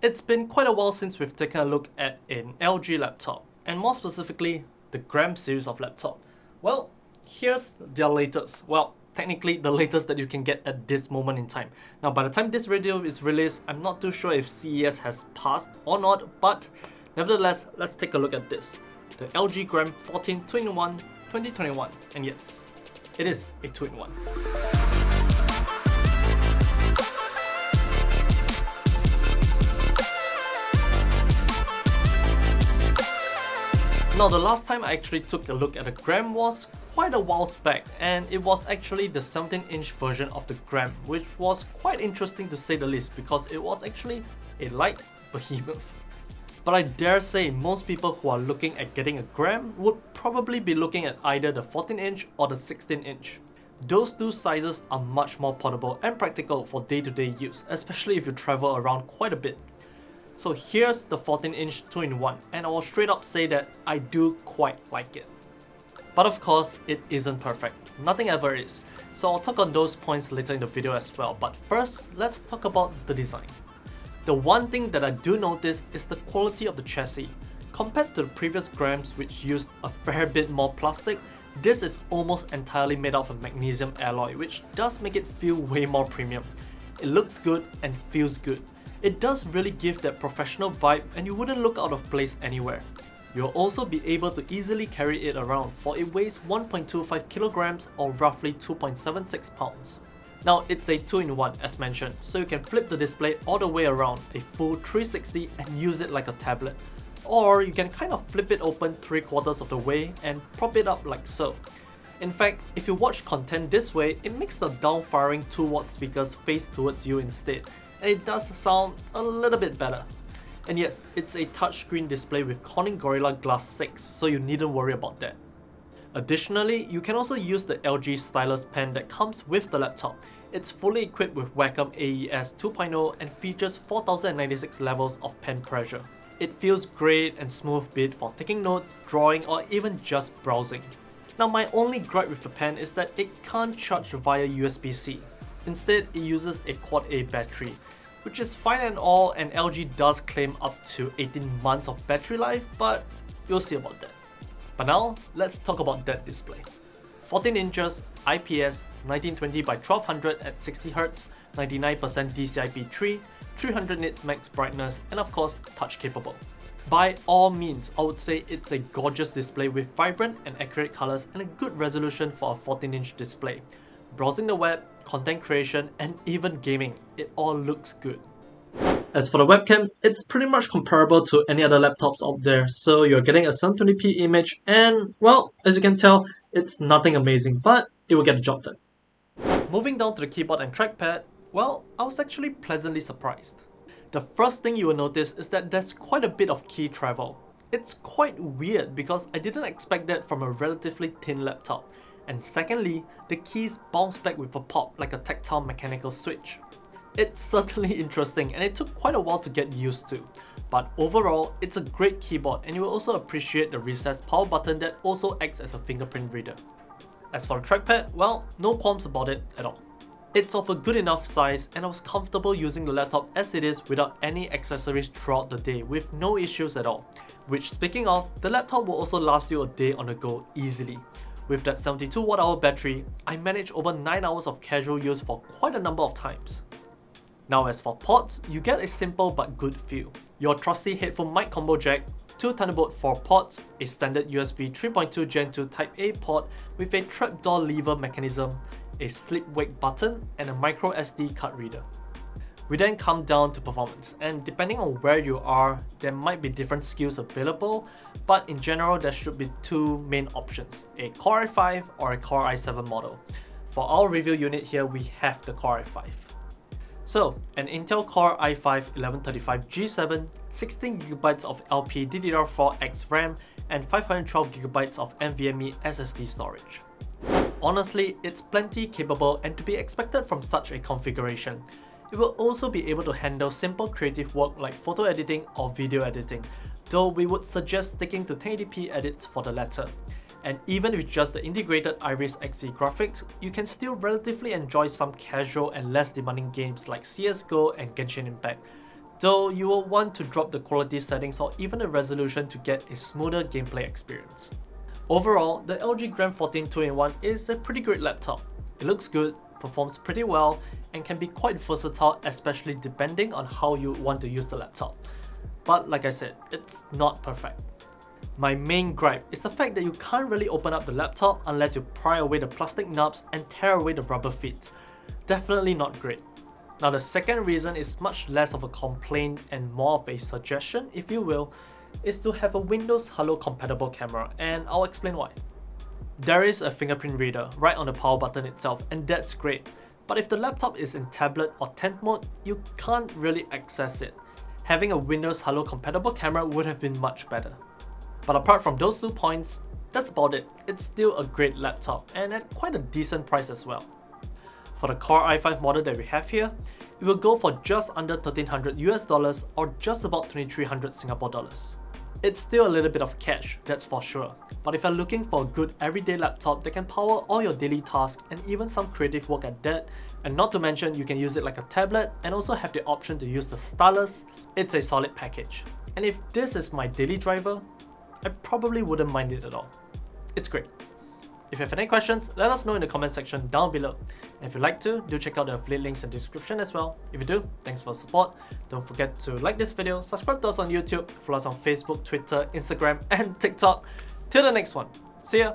It's been quite a while since we've taken a look at an LG laptop, and more specifically, the Gram series of laptop. Well, here's their latest. Well, technically the latest that you can get at this moment in time. Now, by the time this video is released, I'm not too sure if CES has passed or not, but nevertheless, let's take a look at this. The LG Gram 14 2-in-1 2021, and yes, it is a 2-in-1. Now, the last time I actually took a look at a Gram was quite a while back, and it was actually the 17-inch version of the Gram, which was quite interesting to say the least because it was actually a light behemoth. But I dare say most people who are looking at getting a Gram would probably be looking at either the 14-inch or the 16-inch. Those two sizes are much more portable and practical for day-to-day use, especially if you travel around quite a bit. So here's the 14-inch 2-in-1, and I will straight up say that I do quite like it. But of course, it isn't perfect. Nothing ever is. So I'll talk on those points later in the video as well. But first, let's talk about the design. The one thing that I do notice is the quality of the chassis. Compared to the previous Grams, which used a fair bit more plastic, this is almost entirely made out of magnesium alloy, which does make it feel way more premium. It looks good and feels good. It does really give that professional vibe, and you wouldn't look out of place anywhere. You'll also be able to easily carry it around, for it weighs 1.25 kilograms or roughly 2.76 pounds. Now, it's a 2-in-1 as mentioned, so you can flip the display all the way around a full 360 and use it like a tablet. Or you can kind of flip it open 3/4 of the way and prop it up like so. In fact, if you watch content this way, it makes the down-firing 2-watt speakers face towards you instead, and it does sound a little bit better. And yes, it's a touchscreen display with Corning Gorilla Glass 6, so you needn't worry about that. Additionally, you can also use the LG stylus pen that comes with the laptop. It's fully equipped with Webcam AES 2.0 and features 4096 levels of pen pressure. It feels great and smooth, be it for taking notes, drawing, or even just browsing. Now, my only gripe with the pen is that it can't charge via USB-C. Instead, it uses a Quad A battery, which is fine and all, and LG does claim up to 18 months of battery life, but you'll see about that. But now, let's talk about that display. 14 inches, IPS, 1920 by 1200 at 60Hz, 99% DCI-P3, 300 nits max brightness, and of course, touch capable. By all means, I would say it's a gorgeous display with vibrant and accurate colors and a good resolution for a 14-inch display. Browsing the web, content creation, and even gaming, it all looks good. As for the webcam, it's pretty much comparable to any other laptops out there, so you're getting a 720p image and, well, as you can tell, it's nothing amazing, but it will get the job done. Moving down to the keyboard and trackpad, well, I was actually pleasantly surprised. The first thing you will notice is that there's quite a bit of key travel. It's quite weird because I didn't expect that from a relatively thin laptop. And secondly, the keys bounce back with a pop like a tactile mechanical switch. It's certainly interesting and it took quite a while to get used to. But overall, it's a great keyboard and you will also appreciate the recessed power button that also acts as a fingerprint reader. As for the trackpad, well, no qualms about it at all. It's of a good enough size and I was comfortable using the laptop as it is without any accessories throughout the day with no issues at all. Which, speaking of, the laptop will also last you a day on the go easily. With that 72 Wh battery, I managed over 9 hours of casual use for quite a number of times. Now, as for ports, you get a simple but good feel. Your trusty headphone mic combo jack, 2 Thunderbolt 4 ports, a standard USB 3.2 Gen 2 Type A port with a trapdoor lever mechanism, a sleep wake button, and a micro SD card reader. We then come down to performance, and depending on where you are, there might be different SKUs available, but in general there should be two main options, a Core i5 or a Core i7 model. For our review unit here, we have the Core i5. So, an Intel Core i5 1135G7, 16GB of LPDDR4X RAM, and 512GB of NVMe SSD storage. Honestly, it's plenty capable and to be expected from such a configuration. It will also be able to handle simple creative work like photo editing or video editing, though we would suggest sticking to 1080p edits for the latter. And even with just the integrated Iris Xe graphics, you can still relatively enjoy some casual and less demanding games like CSGO and Genshin Impact. though you will want to drop the quality settings or even the resolution to get a smoother gameplay experience. Overall, the LG Gram 14 2-in-1 is a pretty great laptop. It looks good, performs pretty well, and can be quite versatile, especially depending on how you want to use the laptop. But like I said, it's not perfect. My main gripe is the fact that you can't really open up the laptop unless you pry away the plastic knobs and tear away the rubber feet. Definitely not great. Now the second reason is much less of a complaint and more of a suggestion, if you will, is to have a Windows Hello compatible camera, and I'll explain why. There is a fingerprint reader right on the power button itself, and that's great, but if the laptop is in tablet or tent mode, you can't really access it. Having a Windows Hello compatible camera would have been much better. But apart from those 2 points, that's about it. It's still a great laptop and at quite a decent price as well. For the Core i5 model that we have here, it will go for just under $1,300 US or just about 2,300 Singapore dollars. It's still a little bit of cash, that's for sure, but if you're looking for a good everyday laptop that can power all your daily tasks and even some creative work at that, and not to mention you can use it like a tablet and also have the option to use the stylus, it's a solid package. And if this is my daily driver, I probably wouldn't mind it at all. It's great. If you have any questions, let us know in the comment section down below. And if you'd like to, do check out the affiliate links in the description as well. If you do, thanks for the support. Don't forget to like this video, subscribe to us on YouTube, follow us on Facebook, Twitter, Instagram, and TikTok. Till the next one. See ya!